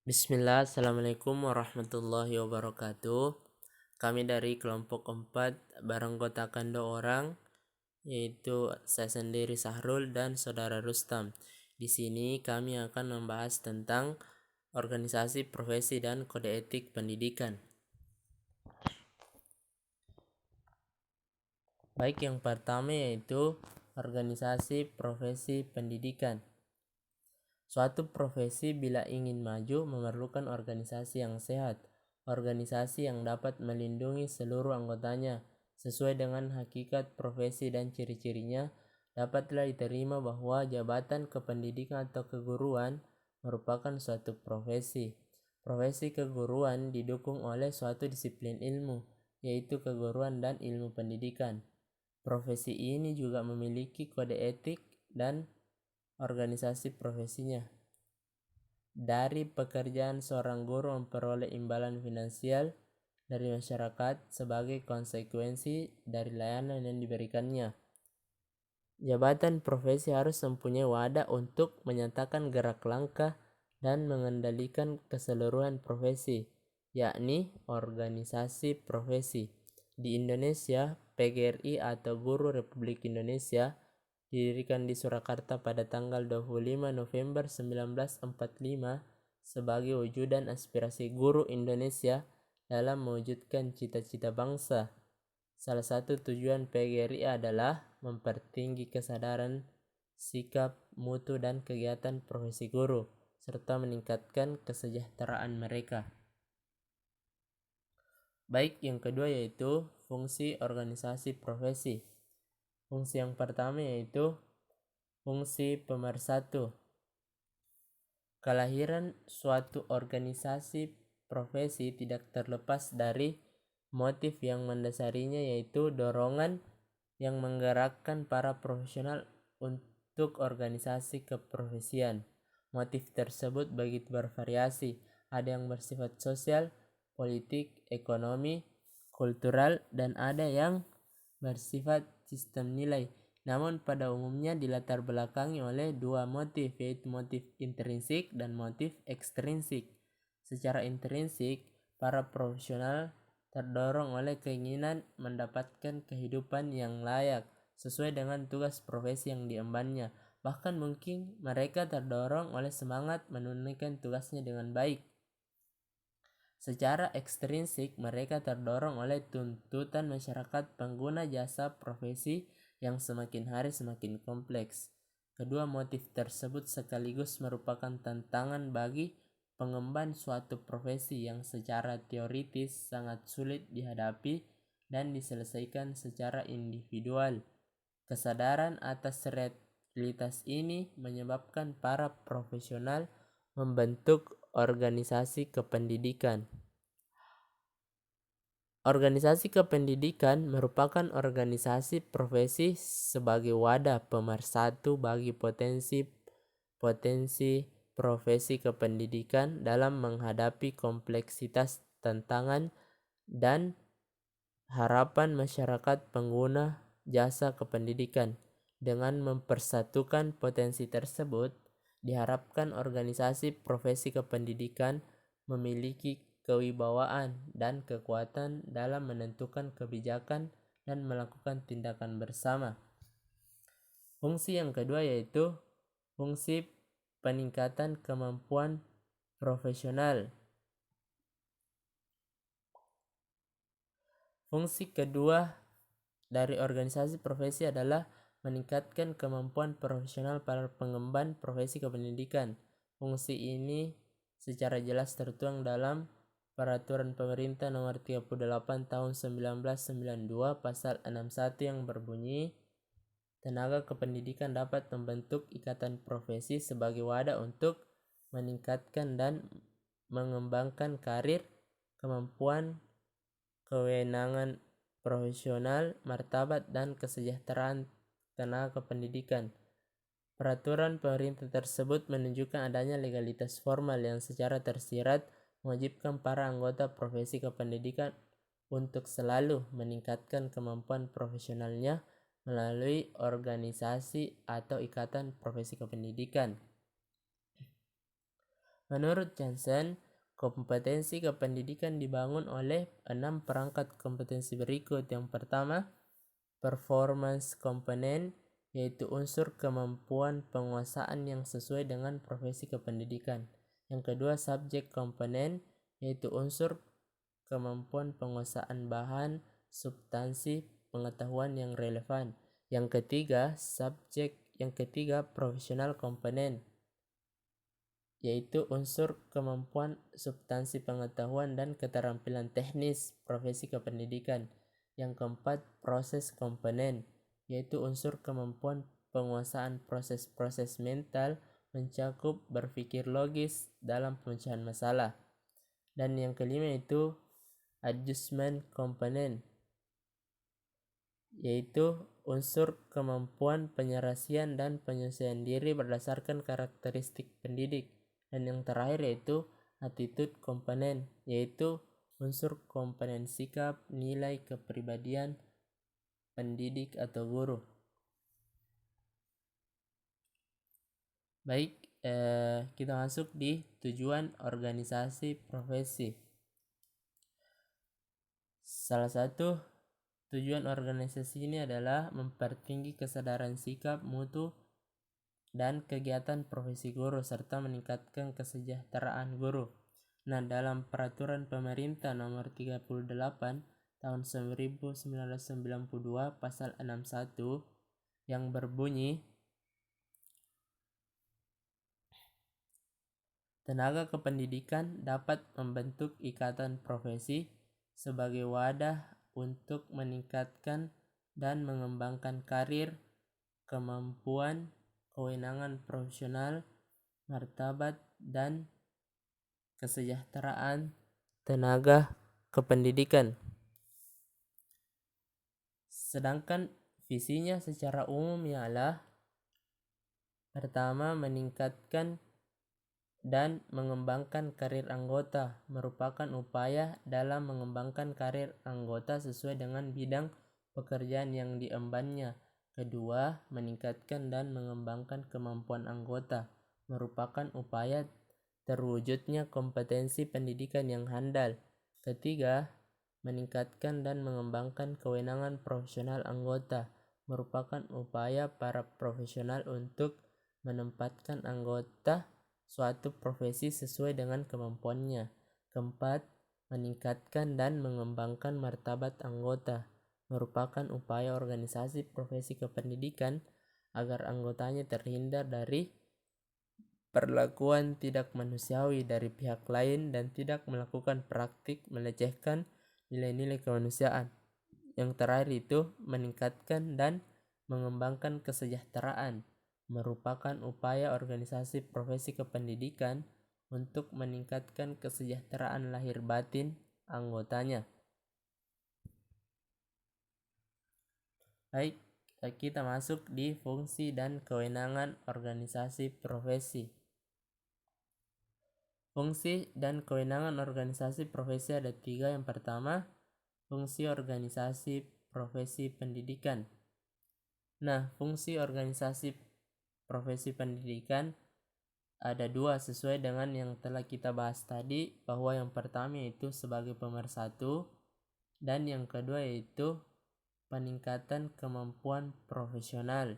Bismillah, Assalamualaikum warahmatullahi wabarakatuh. Kami dari kelompok 4 beranggotakan 2 orang, yaitu saya sendiri Sahrul dan saudara Rustam. Di sini kami akan membahas tentang organisasi profesi dan kode etik pendidikan. Baik, yang pertama yaitu organisasi profesi pendidikan. Suatu profesi bila ingin maju memerlukan organisasi yang sehat, organisasi yang dapat melindungi seluruh anggotanya sesuai dengan hakikat profesi dan ciri-cirinya. Dapatlah diterima bahwa jabatan kependidikan atau keguruan merupakan suatu profesi. Profesi keguruan didukung oleh suatu disiplin ilmu, yaitu keguruan dan ilmu pendidikan. Profesi ini juga memiliki kode etik dan organisasi profesinya. Dari pekerjaan seorang guru memperoleh imbalan finansial dari masyarakat sebagai konsekuensi dari layanan yang diberikannya. Jabatan profesi harus mempunyai wadah untuk menyatakan gerak langkah dan mengendalikan keseluruhan profesi, yakni organisasi profesi. Di Indonesia, PGRI atau Guru Republik Indonesia didirikan di Surakarta pada tanggal 25 November 1945 sebagai wujudan aspirasi guru Indonesia dalam mewujudkan cita-cita bangsa. Salah satu tujuan PGRI adalah mempertinggi kesadaran, sikap, mutu, dan kegiatan profesi guru, serta meningkatkan kesejahteraan mereka. Baik, yang kedua yaitu fungsi organisasi profesi. Fungsi yang pertama yaitu fungsi pemersatu. Kelahiran suatu organisasi profesi tidak terlepas dari motif yang mendasarinya, yaitu dorongan yang menggerakkan para profesional untuk organisasi keprofesian. Motif tersebut begitu bervariasi, ada yang bersifat sosial, politik, ekonomi, kultural, dan ada yang bersifat sistem nilai. Namun pada umumnya dilatar belakangi oleh dua motif, yaitu motif intrinsik dan motif ekstrinsik. Secara intrinsik, para profesional terdorong oleh keinginan mendapatkan kehidupan yang layak sesuai dengan tugas profesi yang diembannya. Bahkan mungkin mereka terdorong oleh semangat menunaikan tugasnya dengan baik. Secara ekstrinsik, mereka terdorong oleh tuntutan masyarakat pengguna jasa profesi yang semakin hari semakin kompleks. Kedua motif tersebut sekaligus merupakan tantangan bagi pengemban suatu profesi yang secara teoritis sangat sulit dihadapi dan diselesaikan secara individual. Kesadaran atas realitas ini menyebabkan para profesional membentuk organisasi kependidikan. Organisasi kependidikan merupakan organisasi profesi sebagai wadah pemersatu bagi potensi profesi kependidikan dalam menghadapi kompleksitas tantangan dan harapan masyarakat pengguna jasa kependidikan. Dengan mempersatukan potensi tersebut, diharapkan organisasi profesi kependidikan memiliki kewibawaan dan kekuatan dalam menentukan kebijakan dan melakukan tindakan bersama. Fungsi yang kedua yaitu fungsi peningkatan kemampuan profesional. Fungsi kedua dari organisasi profesi adalah meningkatkan kemampuan profesional para pengemban profesi kependidikan. Fungsi ini secara jelas tertuang dalam Peraturan Pemerintah Nomor 38 Tahun 1992 Pasal 61 yang berbunyi, tenaga kependidikan dapat membentuk ikatan profesi sebagai wadah untuk meningkatkan dan mengembangkan karir, kemampuan, kewenangan profesional, martabat, dan kesejahteraan tenaga kependidikan. Peraturan pemerintah tersebut menunjukkan adanya legalitas formal yang secara tersirat mewajibkan para anggota profesi kependidikan untuk selalu meningkatkan kemampuan profesionalnya melalui organisasi atau ikatan profesi kependidikan. Menurut Johnson, kompetensi kependidikan dibangun oleh 6 perangkat kompetensi berikut. Yang pertama, performance component, yaitu unsur kemampuan penguasaan yang sesuai dengan profesi kependidikan. Yang kedua, subject component, yaitu unsur kemampuan penguasaan bahan, substansi, pengetahuan yang relevan. Yang ketiga, professional component, yaitu unsur kemampuan substansi pengetahuan dan keterampilan teknis profesi kependidikan. Yang keempat, proses komponen, yaitu unsur kemampuan penguasaan proses-proses mental mencakup berpikir logis dalam pemecahan masalah. Dan yang kelima itu adjustment komponen, yaitu unsur kemampuan penyelesaian dan penyesuaian diri berdasarkan karakteristik pendidik. Dan yang terakhir yaitu attitude komponen, yaitu unsur komponen sikap, nilai kepribadian pendidik atau guru. Baik, kita masuk di tujuan organisasi profesi. Salah satu tujuan organisasi ini adalah mempertinggi kesadaran sikap, mutu, dan kegiatan profesi guru serta meningkatkan kesejahteraan guru. Nah, dalam peraturan pemerintah nomor 38 tahun 1992 pasal 61 yang berbunyi, tenaga kependidikan dapat membentuk ikatan profesi sebagai wadah untuk meningkatkan dan mengembangkan karir, kemampuan, kewenangan profesional, martabat, dan kesejahteraan tenaga kependidikan. Sedangkan visinya secara umum ialah pertama, meningkatkan dan mengembangkan karir anggota, merupakan upaya dalam mengembangkan karir anggota sesuai dengan bidang pekerjaan yang diembannya. Kedua, meningkatkan dan mengembangkan kemampuan anggota, merupakan upaya terwujudnya kompetensi pendidikan yang handal. Ketiga, meningkatkan dan mengembangkan kewenangan profesional anggota, merupakan upaya para profesional untuk menempatkan anggota suatu profesi sesuai dengan kemampuannya. Keempat, meningkatkan dan mengembangkan martabat anggota, merupakan upaya organisasi profesi kependidikan agar anggotanya terhindar dari perlakuan tidak manusiawi dari pihak lain dan tidak melakukan praktik melecehkan nilai-nilai kemanusiaan. Yang terakhir itu meningkatkan dan mengembangkan kesejahteraan, merupakan upaya organisasi profesi kependidikan untuk meningkatkan kesejahteraan lahir batin anggotanya. Baik, kita masuk di fungsi dan kewenangan organisasi profesi. Fungsi dan kewenangan organisasi profesi ada 3. Yang pertama, fungsi organisasi profesi pendidikan. Nah, fungsi organisasi profesi pendidikan ada 2 sesuai dengan yang telah kita bahas tadi, bahwa yang pertama yaitu sebagai pemersatu dan yang kedua yaitu peningkatan kemampuan profesional.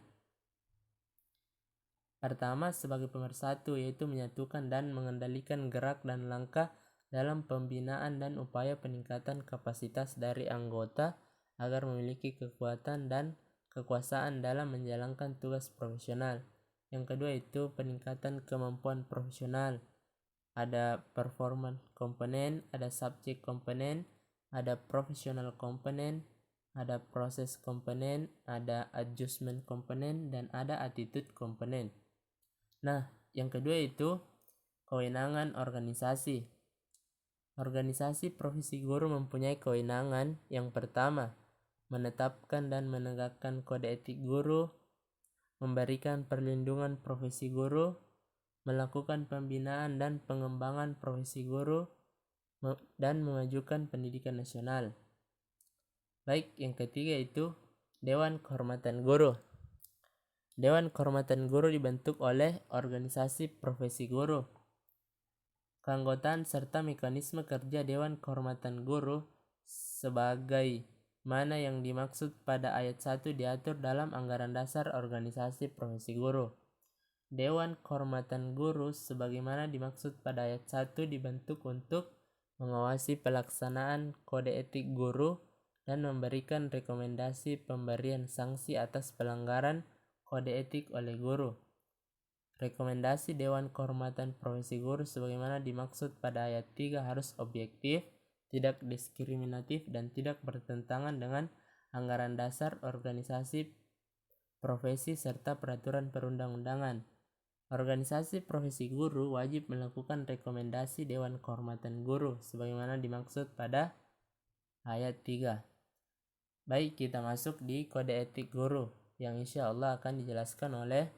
Pertama, sebagai pemersatu, yaitu menyatukan dan mengendalikan gerak dan langkah dalam pembinaan dan upaya peningkatan kapasitas dari anggota agar memiliki kekuatan dan kekuasaan dalam menjalankan tugas profesional. Yang kedua itu peningkatan kemampuan profesional. Ada performance komponen, ada subject komponen, ada professional komponen, ada proses komponen, ada adjustment komponen, dan ada attitude komponen. Nah, yang kedua itu kewenangan organisasi. Organisasi profesi guru mempunyai kewenangan yang pertama, menetapkan dan menegakkan kode etik guru, memberikan perlindungan profesi guru, melakukan pembinaan dan pengembangan profesi guru, dan memajukan pendidikan nasional. Baik, yang ketiga itu Dewan Kehormatan Guru. Dewan Kehormatan Guru dibentuk oleh organisasi profesi guru. keanggotaan serta mekanisme kerja Dewan Kehormatan Guru sebagai mana yang dimaksud pada ayat 1 diatur dalam Anggaran Dasar Organisasi Profesi Guru. Dewan Kehormatan Guru sebagaimana dimaksud pada ayat 1 dibentuk untuk mengawasi pelaksanaan kode etik guru dan memberikan rekomendasi pemberian sanksi atas pelanggaran kode etik oleh guru. Rekomendasi Dewan Kehormatan Profesi Guru sebagaimana dimaksud pada ayat 3 harus objektif, tidak diskriminatif, dan tidak bertentangan dengan Anggaran Dasar Organisasi Profesi serta peraturan perundang-undangan. Organisasi profesi guru wajib melakukan rekomendasi Dewan Kehormatan Guru sebagaimana dimaksud pada ayat 3. Baik, kita masuk di kode etik guru yang insya Allah akan dijelaskan oleh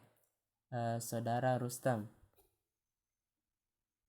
Saudara Rustam.